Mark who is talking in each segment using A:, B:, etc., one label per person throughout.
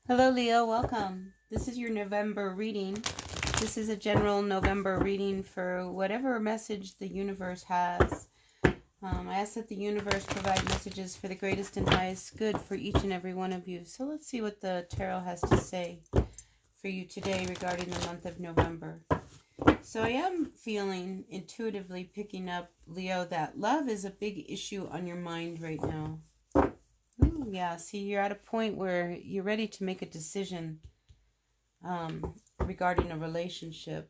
A: Hello, Leo. Welcome. This is your November reading. This is a general November reading for whatever message the universe has. I ask that the universe provide messages for the greatest and highest good for each and every one of you. So let's see what the tarot has to say for you today regarding the month of November. So I am feeling, intuitively picking up, Leo, that love is a big issue on your mind right now. Ooh, yeah, see, you're at a point where you're ready to make a decision regarding a relationship.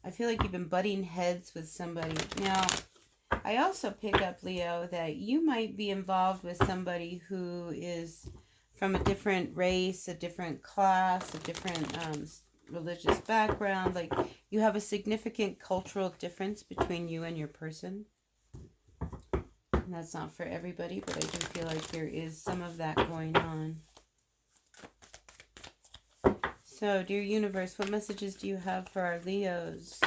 A: I feel like you've been butting heads with somebody. Now, I also pick up, Leo, that you might be involved with somebody who is from a different race, a different class, a different religious background. Like, you have a significant cultural difference between you and your person. And that's not for everybody, but I do feel like there is some of that going on. So, dear universe, what messages do you have for our Leos?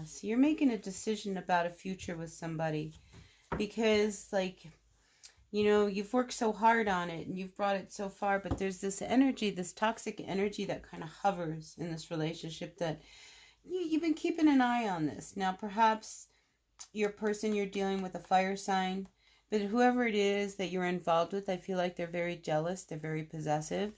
A: So you're making a decision about a future with somebody because, like, you know, you've worked so hard on it and you've brought it so far, but there's this energy, this toxic energy that kind of hovers in this relationship that you've been keeping an eye on this. Now, perhaps your person, you're dealing with a fire sign, but whoever it is that you're involved with, I feel like they're very jealous, they're very possessive.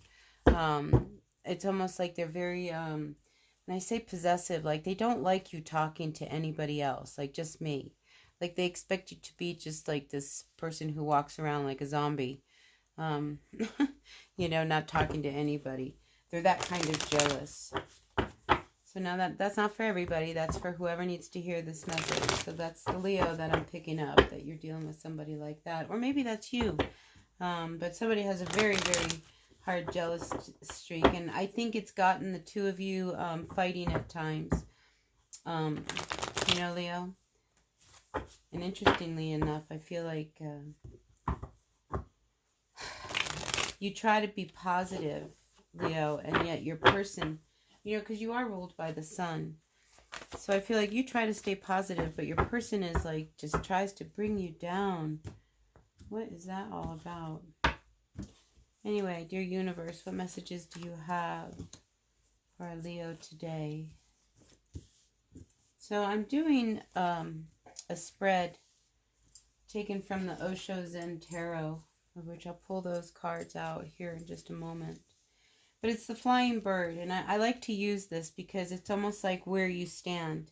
A: It's almost like they're very and I say possessive, like they don't like you talking to anybody else, like just me. Like they expect you to be just like this person who walks around like a zombie, you know, not talking to anybody. They're that kind of jealous. So now that's not for everybody. That's for whoever needs to hear this message. So that's the Leo that I'm picking up, that you're dealing with somebody like that. Or maybe that's you. But somebody has a very, very hard jealous streak. And I think it's gotten the two of you fighting at times. You know, Leo? And interestingly enough, I feel like you try to be positive, Leo, and yet your person... You know, because you are ruled by the sun. So I feel like you try to stay positive, but your person is like, just tries to bring you down. What is that all about? Anyway, dear universe, what messages do you have for our Leo today? So I'm doing a spread taken from the Osho Zen Tarot, of which I'll pull those cards out here in just a moment. But it's the flying bird, and I like to use this because it's almost like where you stand.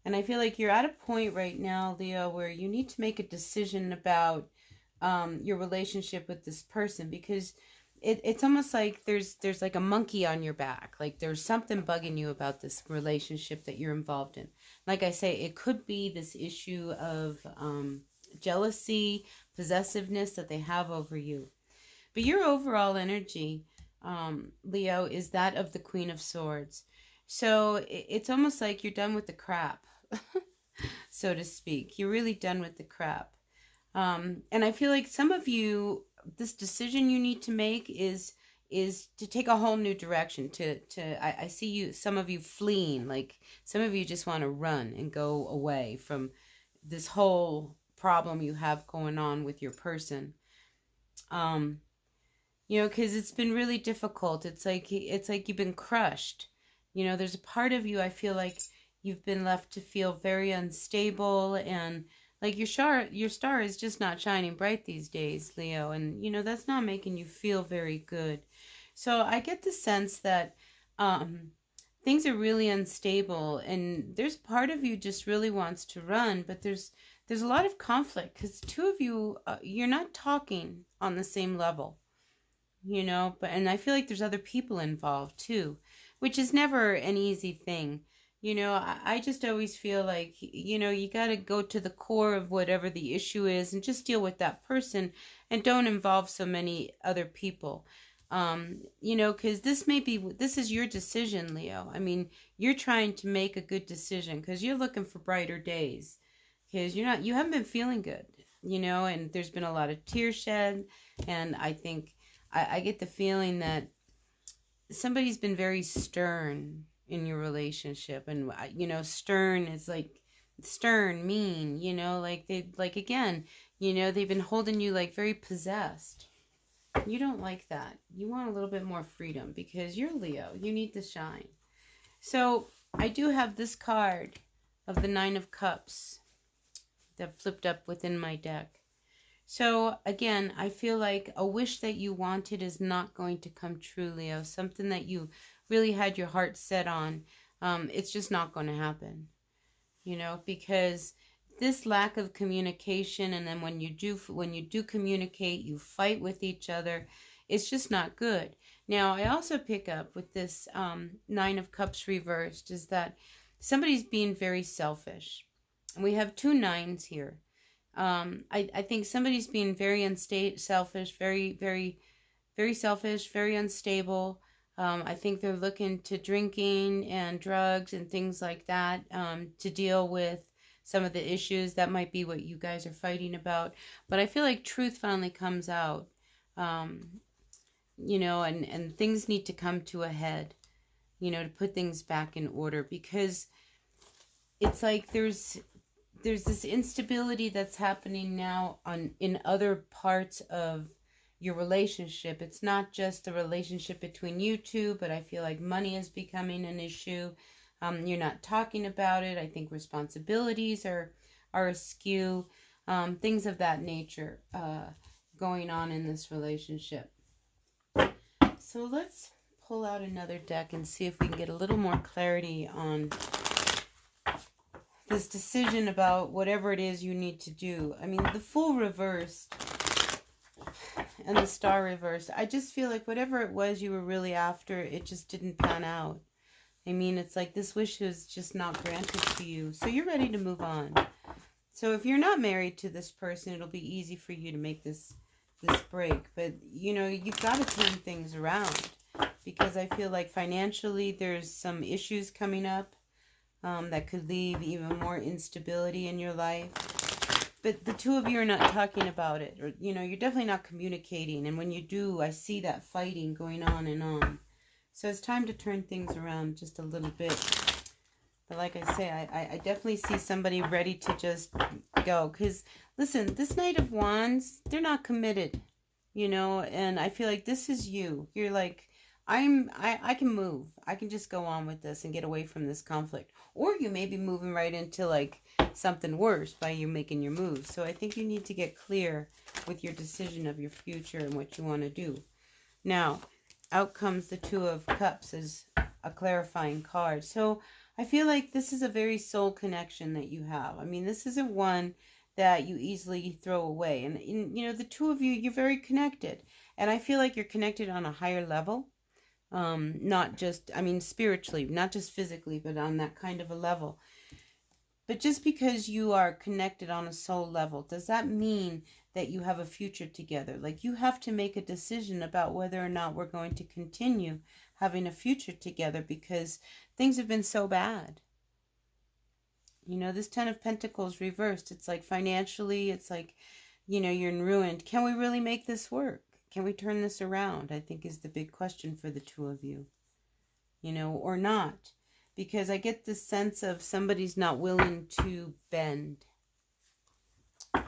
A: And I feel like you're at a point right now, Leo, where you need to make a decision about your relationship with this person, because it's almost like there's like a monkey on your back. Like there's something bugging you about this relationship that you're involved in. Like I say, it could be this issue of jealousy, possessiveness that they have over you. But your overall energy... Leo, is that of the Queen of Swords. So it's almost like you're done with the crap, so to speak. You're really done with the crap. And I feel like some of you, this decision you need to make is to take a whole new direction. I see you, some of you fleeing, like some of you just want to run and go away from this whole problem you have going on with your person. You know, because it's been really difficult. It's like you've been crushed. You know, there's a part of you, I feel like you've been left to feel very unstable, and like your star is just not shining bright these days, Leo. And, you know, that's not making you feel very good. So I get the sense that things are really unstable, and there's part of you just really wants to run, but there's a lot of conflict because the two of you, you're not talking on the same level. You know, and I feel like there's other people involved too, which is never an easy thing. You know, I just always feel like, you know, you got to go to the core of whatever the issue is and just deal with that person and don't involve so many other people. You know, because this is your decision, Leo. I mean, you're trying to make a good decision because you're looking for brighter days, because you haven't been feeling good, you know, and there's been a lot of tears shed, and I think I get the feeling that somebody's been very stern in your relationship. And, you know, stern is like stern, mean, you know, like again, you know, they've been holding you like very possessed. You don't like that. You want a little bit more freedom because you're Leo. You need to shine. So I do have this card of the Nine of Cups that flipped up within my deck. So again, I feel like a wish that you wanted is not going to come true, Leo. Something that you really had your heart set on. It's just not going to happen, you know, because this lack of communication, and then when you do communicate, you fight with each other. It's just not good. Now, I also pick up with this Nine of Cups reversed is that somebody's being very selfish. And we have two nines here. I think somebody's being very selfish, very selfish, very unstable. I think they're looking to drinking and drugs and things like that to deal with some of the issues. That might be what you guys are fighting about. But I feel like truth finally comes out, you know, and things need to come to a head, you know, to put things back in order, because it's like there's this instability that's happening now in other parts of your relationship. It's not just the relationship between you two, but I feel like money is becoming an issue. You're not talking about it. I think responsibilities are askew. Things of that nature going on in this relationship. So let's pull out another deck and see if we can get a little more clarity on this decision about whatever it is you need to do. I mean, the Fool reversed and the Star reversed. I just feel like whatever it was you were really after, it just didn't pan out. I mean, it's like this wish is just not granted to you. So you're ready to move on. So if you're not married to this person, it'll be easy for you to make this break. But, you know, you've got to turn things around, because I feel like financially there's some issues coming up that could leave even more instability in your life. But the two of you are not talking about it. Or, you know, you're definitely not communicating. And when you do, I see that fighting going on and on. So it's time to turn things around just a little bit. But like I say, I definitely see somebody ready to just go. Because, listen, this Knight of Wands, they're not committed, you know. And I feel like this is you. You're like, I can move. I can just go on with this and get away from this conflict. Or you may be moving right into like something worse by you making your move. So I think you need to get clear with your decision of your future and what you want to do. Now, out comes the Two of Cups as a clarifying card. So I feel like this is a very soul connection that you have. I mean, this isn't one that you easily throw away. And you know, the two of you, you're very connected. And I feel like you're connected on a higher level. Not just, I mean, spiritually, not just physically, but on that kind of a level. But just because you are connected on a soul level, does that mean that you have a future together? Like, you have to make a decision about whether or not we're going to continue having a future together, because things have been so bad. You know, this Ten of Pentacles reversed. It's like financially, it's like, you know, you're in ruin. Can we really make this work? Can we turn this around? I think is the big question for the two of you, you know, or not. Because I get this sense of somebody's not willing to bend.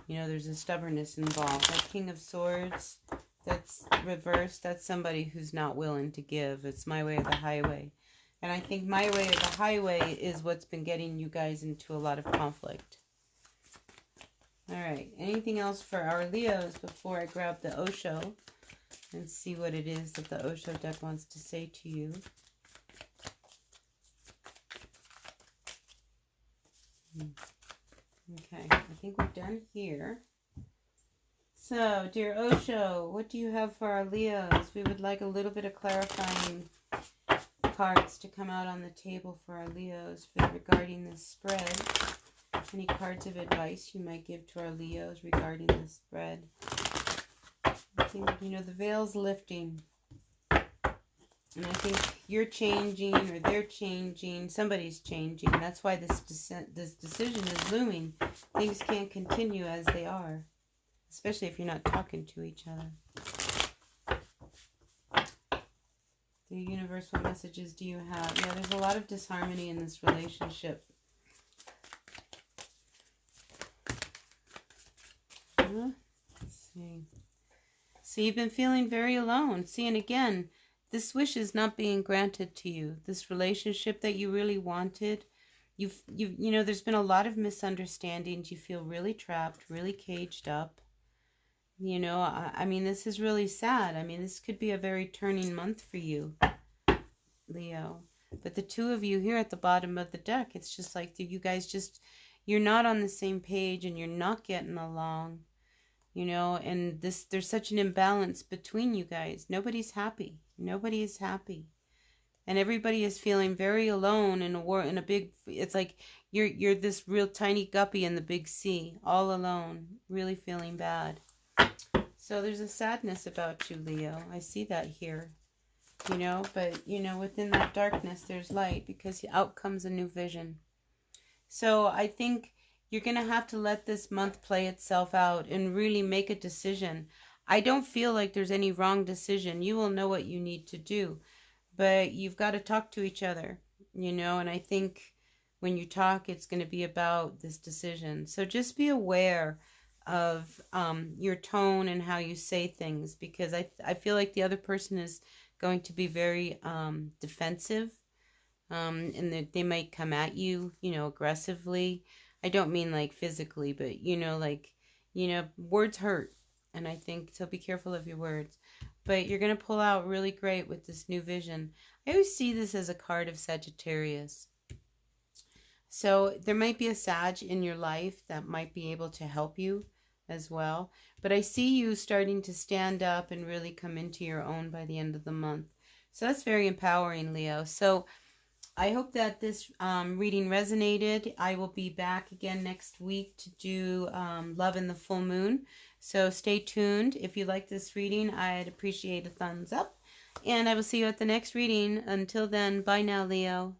A: You know, there's a stubbornness involved. That King of Swords, that's reversed. That's somebody who's not willing to give. It's my way or the highway. And I think my way or the highway is what's been getting you guys into a lot of conflict. All right. Anything else for our Leos before I grab the Osho and see what it is that the Osho deck wants to say to you? Okay, I think we're done here. So, dear Osho, what do you have for our Leos? We would like a little bit of clarifying cards to come out on the table for our Leos regarding this spread. Any cards of advice you might give to our Leos regarding this spread? I think, you know, the veil's lifting. And I think you're changing, or they're changing. Somebody's changing. That's why this decision is looming. Things can't continue as they are, especially if you're not talking to each other. The universe, what messages do you have? Yeah, there's a lot of disharmony in this relationship. Let's see. So you've been feeling very alone. See, and again, this wish is not being granted to you. This relationship that you really wanted, you know, there's been a lot of misunderstandings. You feel really trapped, really caged up. You know, I mean, this is really sad. I mean, this could be a very turning month for you, Leo. But the two of you here at the bottom of the deck, it's just like you guys just, you're not on the same page and you're not getting along, you know, and there's such an imbalance between you guys. Nobody's happy. Nobody is happy. And everybody is feeling very alone in a big, it's like you're this real tiny guppy in the big sea, all alone, really feeling bad. So there's a sadness about you, Leo. I see that here, you know, but, you know, within that darkness, there's light because out comes a new vision. So I think you're going to have to let this month play itself out and really make a decision. I don't feel like there's any wrong decision. You will know what you need to do, but you've got to talk to each other, you know, and I think when you talk, it's going to be about this decision. So just be aware of your tone and how you say things, because I feel like the other person is going to be very defensive, and they might come at you, you know, aggressively. I don't mean like physically, but you know, like, you know, words hurt, and I think so. Be careful of your words. But you're gonna pull out really great with this new vision. I always see this as a card of Sagittarius. So there might be a Sag in your life that might be able to help you as well. But I see you starting to stand up and really come into your own by the end of the month. So that's very empowering, Leo. So I hope that this reading resonated. I will be back again next week to do Love in the Full Moon. So stay tuned. If you like this reading, I'd appreciate a thumbs up. And I will see you at the next reading. Until then, bye now, Leo.